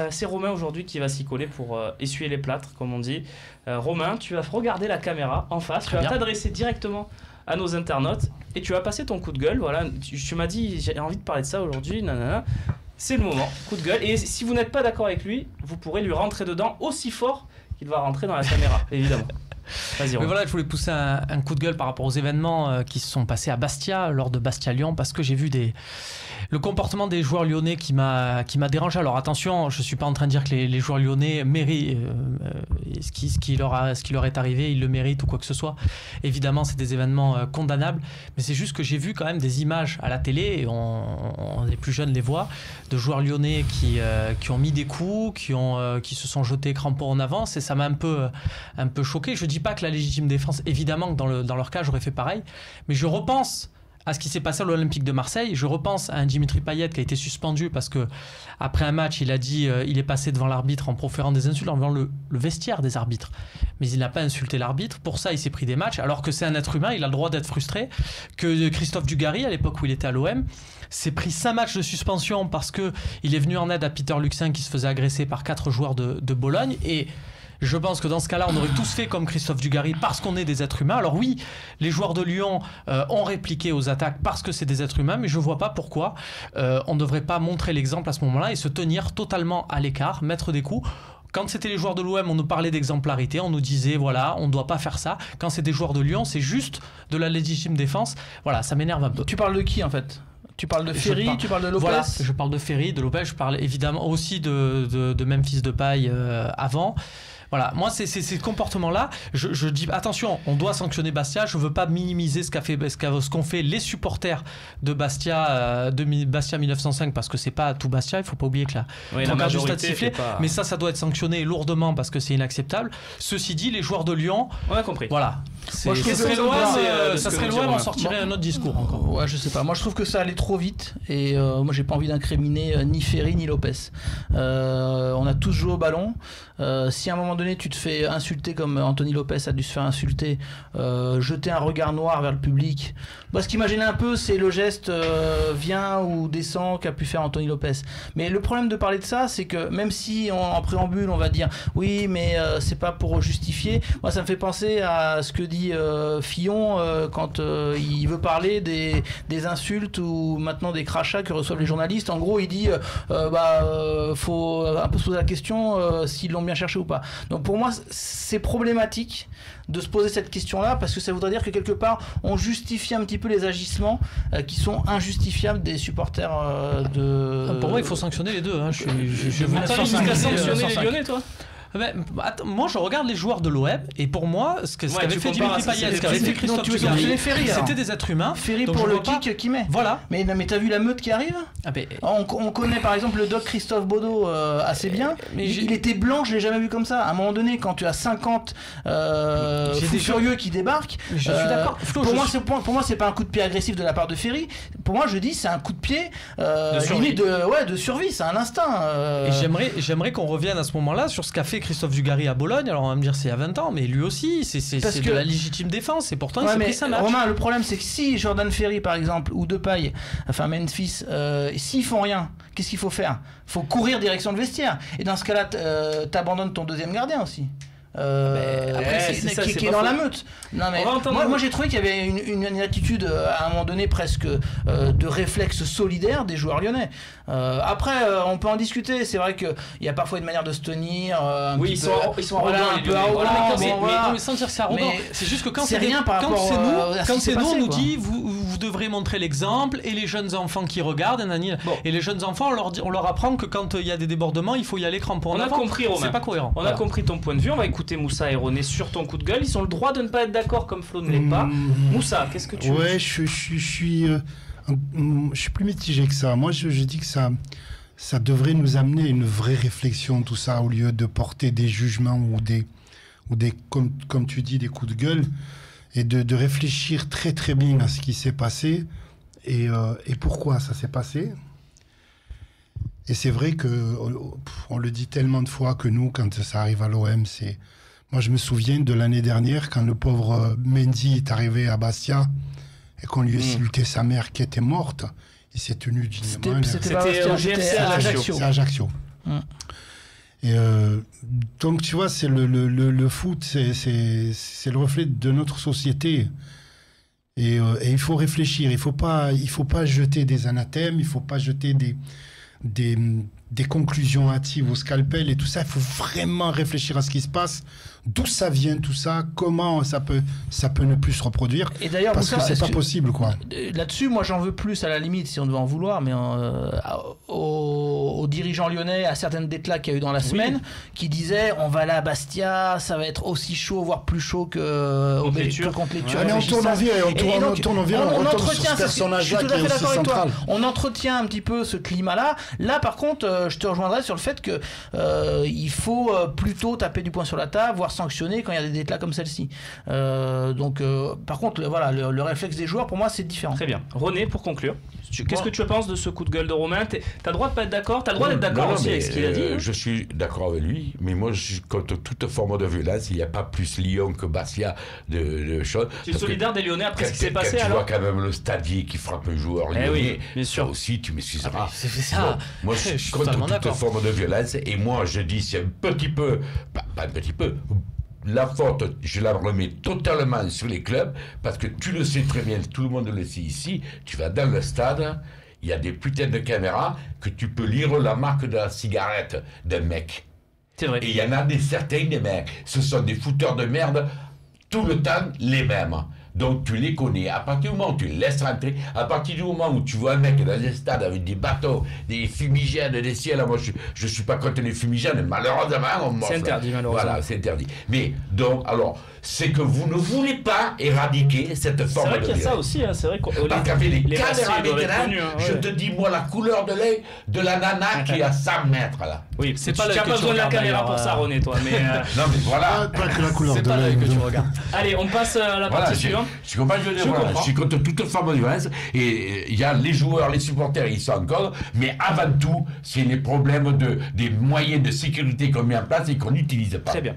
c'est Romain aujourd'hui qui va s'y coller pour essuyer les plâtres, comme on dit. Romain, tu vas regarder la caméra en face, tu vas t'adresser directement à nos internautes et tu vas passer ton coup de gueule. Voilà, tu m'as dit j'ai envie de parler de ça aujourd'hui, nanana. C'est le moment, coup de gueule. Et si vous n'êtes pas d'accord avec lui, vous pourrez lui rentrer dedans aussi fort qu'il va rentrer dans la caméra, évidemment. Vas-y, mais voilà, je voulais pousser un coup de gueule par rapport aux événements qui se sont passés à Bastia, lors de Bastia-Lyon, parce que j'ai vu le comportement des joueurs lyonnais qui m'a dérangé. Alors attention, je ne suis pas en train de dire que les joueurs lyonnais méritent ce qui leur est arrivé, ils le méritent ou quoi que ce soit. Évidemment, c'est des événements condamnables, mais c'est juste que j'ai vu quand même des images à la télé, et les plus jeunes les voient, de joueurs lyonnais qui ont mis des coups, qui se sont jetés crampons en avance, et ça m'a un peu choqué. Je dis pas que la légitime défense, évidemment que dans leur cas j'aurais fait pareil, mais je repense à ce qui s'est passé à l'Olympique de Marseille. Je repense à un Dimitri Payet qui a été suspendu parce que après un match il a dit il est passé devant l'arbitre en proférant des insultes devant le vestiaire des arbitres, mais il n'a pas insulté l'arbitre. Pour ça il s'est pris des matchs, alors que c'est un être humain, il a le droit d'être frustré. Que Christophe Dugarry, à l'époque où il était à l'OM, s'est pris 5 matchs de suspension parce qu'il est venu en aide à Peter Luxin qui se faisait agresser par 4 joueurs de Bologne. Et je pense que dans ce cas-là, on aurait tous fait comme Christophe Dugarry parce qu'on est des êtres humains. Alors oui, les joueurs de Lyon ont répliqué aux attaques parce que c'est des êtres humains, mais je ne vois pas pourquoi on ne devrait pas montrer l'exemple à ce moment-là et se tenir totalement à l'écart, mettre des coups. Quand c'était les joueurs de l'OM, on nous parlait d'exemplarité, on nous disait voilà, on ne doit pas faire ça. Quand c'est des joueurs de Lyon, c'est juste de la légitime défense. Voilà, ça m'énerve un peu. Tu parles de qui en fait ? Tu parles de Ferry, tu parles de Lopez. Voilà, je parle de Ferry, de Lopez, je parle évidemment aussi de Memphis Depay avant. Voilà, moi c'est ce comportement-là. Je dis attention, on doit sanctionner Bastia. Je veux pas minimiser ce qu'ont fait les supporters de Bastia, Bastia 1905, parce que c'est pas tout Bastia. Il faut pas oublier que la majorité sifflé, pas... mais ça doit être sanctionné lourdement parce que c'est inacceptable. Ceci dit, les joueurs de Lyon, on a compris. Voilà. Moi, je trouve que ça serait loin, on sortirait un autre discours encore. Ouais, je sais pas. Moi, je trouve que ça allait trop vite et moi, j'ai pas envie d'incriminer ni Ferry ni Lopez. On a tous joué au ballon. Si à un moment donné tu te fais insulter comme Anthony Lopez a dû se faire insulter, jeter un regard noir vers le public, moi ce qui m'a gêné un peu c'est le geste viens ou descends qu'a pu faire Anthony Lopez. Mais le problème de parler de ça, c'est que même si en préambule on va dire oui mais c'est pas pour justifier, moi ça me fait penser à ce que dit Fillon quand il veut parler des insultes ou maintenant des crachats que reçoivent les journalistes. En gros il dit faut un peu se poser la question s'ils l'ont bien cherché ou pas. Donc pour moi c'est problématique de se poser cette question-là parce que ça voudrait dire que quelque part on justifie un petit peu les agissements qui sont injustifiables des supporters de... Pour moi il faut sanctionner les deux. Hein. Je veux jusqu'à sanctionner les Lyonnais, toi. Attends, moi je regarde les joueurs de l'OM et pour moi ce qu'avait fait Dimitri Payet, ce qu'avait fait Christophe Dugarry, c'était des êtres humains. Ferry pour le kick qu'il met. Voilà. Mais t'as vu la meute qui arrive? On connaît par exemple le doc Christophe Baudot assez bien. Mais il était blanc, je l'ai jamais vu comme ça. À un moment donné, quand tu as 50 fous furieux qui débarquent, je suis d'accord. Pour moi c'est pas un coup de pied agressif de la part de Ferry. Pour moi je dis c'est un coup de pied limite de survie, c'est un instinct. Et j'aimerais qu'on revienne à ce moment-là sur ce qu'a fait Christophe Dugarry à Bologne. Alors on va me dire c'est il y a 20 ans, mais lui aussi c'est de la légitime défense et pourtant il s'est pris 5 matchs. Romain, le problème c'est que si Jordan Ferry par exemple ou Depay, enfin Memphis, s'ils font rien, qu'est-ce qu'il faut faire? Faut courir direction le vestiaire et dans ce cas-là t'abandonnes ton deuxième gardien aussi. Après, qui est dans la meute. Non, mais moi j'ai trouvé qu'il y avait une attitude à un moment donné presque de réflexe solidaire des joueurs lyonnais. Après on peut en discuter, c'est vrai qu'il y a parfois une manière de se tenir ils sont arrogants, un peu arrogants, mais sans dire que c'est arrogant, c'est juste que quand c'est rien par rapport à ce qui s'est passé, on nous dit vous devrez montrer l'exemple et les jeunes enfants qui regardent et les jeunes enfants on leur apprend que quand il y a des débordements il faut y aller crampon. On a compris, Romain, c'est pas cohérent. On a compris ton point de vue. On va écouter Moussa et René sur ton coup de gueule. Ils ont le droit de ne pas être d'accord comme Flo ne l'est pas. Moussa, qu'est-ce que tu veux? Ouais, je suis plus mitigé que ça. Moi, je dis que ça devrait nous amener à une vraie réflexion, tout ça, au lieu de porter des jugements ou des comme tu dis, des coups de gueule, et de réfléchir très très bien à ce qui s'est passé et pourquoi ça s'est passé. Et c'est vrai que on le dit tellement de fois que nous, quand ça arrive à l'OM, c'est... Moi, je me souviens de l'année dernière, quand le pauvre Mendy est arrivé à Bastia et qu'on lui a insulté sa mère qui était morte, il s'est tenu dignement. C'était au GFC à Ajaccio. C'est Ajaccio. Et donc, tu vois, c'est le foot, c'est le reflet de notre société. Et il faut réfléchir. Il faut pas jeter des anathèmes, il faut pas jeter des conclusions hâtives au scalpel et tout ça. Il faut vraiment réfléchir à ce qui se passe, d'où ça vient tout ça, comment ça peut ne plus se reproduire. Et d'ailleurs, parce que c'est pas possible, quoi. Là-dessus, moi, j'en veux plus à la limite, si on devait en vouloir, mais aux dirigeants lyonnais, à certaines déclats qu'il y a eu dans la semaine, qui disaient on va aller à Bastia, ça va être aussi chaud, voire plus chaud que contre les Turcs. Mais on tourne en vie, on tourne en vie, on entretient ce personnage-là qui est aussi central. On entretient un petit peu ce climat-là. Là, par contre, je te rejoindrai sur le fait que il faut plutôt taper du poing sur la table, voire sanctionner quand il y a des déclats comme celle-ci. Par contre, voilà, le réflexe des joueurs, pour moi, c'est différent. Très bien. René, pour conclure, qu'est-ce que tu penses de ce coup de gueule de Romain? T'as le droit de pas être d'accord, t'as le droit d'être d'accord aussi avec ce qu'il a dit. Je suis d'accord avec lui, mais moi, je suis contre toute forme de violence. Il n'y a pas plus Lyon que Bastia de choses. Tu es solidaire des Lyonnais après ce qui s'est passé, alors? Tu vois quand même le stadier qui frappe un joueur lyonnais. Oui, bien sûr. Ça aussi, tu m'excuseras. C'est ça. Moi, je suis contre toute forme de violence. Et moi, je dis, c'est un petit peu, pas un petit peu, la faute, je la remets totalement sur les clubs, parce que tu le sais très bien, tout le monde le sait ici, tu vas dans le stade, il y a des putains de caméras que tu peux lire la marque de la cigarette d'un mec. C'est vrai. Et il y en a certains des mecs, ce sont des fouteurs de merde, tout le temps les mêmes. Donc tu les connais. À partir du moment où tu les laisses rentrer, à partir du moment où tu vois un mec dans un stade avec des bateaux, des fumigènes, des ciels, moi je suis pas contre les fumigènes, malheureusement on m'offre. C'est interdit, malheureusement. Voilà, c'est interdit. Mais donc, alors, c'est que vous ne voulez pas éradiquer cette forme de violence. C'est vrai qu'il y a ça aussi, hein, c'est vrai qu'on parce qu'avec les caméras maintenant, je te dis, moi, la couleur de l'œil de la nana qui est à 100 mètres, là. Oui, tu n'as pas besoin de la caméra pour ça, René, toi. Mais non, mais voilà. Pas que la couleur de l'œil que tu regardes. Allez, on passe à la partie suivante. Je suis contre toute forme de violence. Et il y a les joueurs, les supporters, ils sont en cause. Mais avant tout, c'est les problèmes des moyens de sécurité qu'on met en place et qu'on n'utilise pas. Très bien.